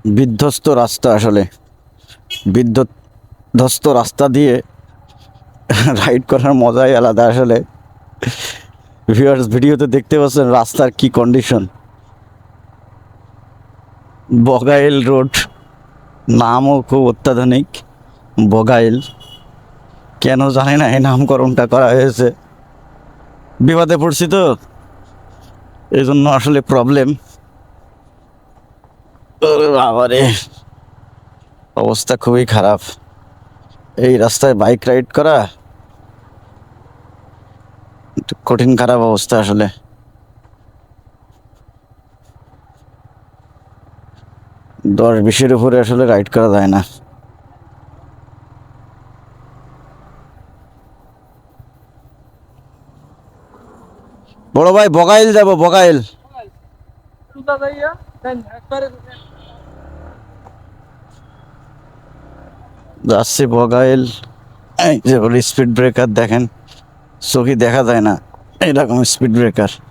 বিধ্বস্ত রাস্তা, আসলে বিধ্বস্ত রাস্তা দিয়ে রাইড করার মজাই আলাদা আসলে। ভিউয়ার্স, ভিডিওতে দেখতে পাচ্ছেন রাস্তার কি কন্ডিশন। বগাইল রোড, নামও খুব অত্যাধুনিক, বগাইল। কেন জানি না এই নামকরণটা করা হয়েছে। বিবাদে পড়ছি তো, এই জন্য আসলে প্রবলেম। বাবারে, অবস্থা খুবই খারাপ। এই রাস্তায় বাইক রাইড করা একটু কঠিন, খারাপ অবস্থা আসলে। 10-20-এর উপরে আসলে রাইড করা যায় না। বড় ভাই, বগাইল যাব, বগাইল। যাচ্ছি বগাইল। এই যে স্পিড ব্রেকার দেখেন, চোখে দেখা যায় না, এরকম স্পিড ব্রেকার।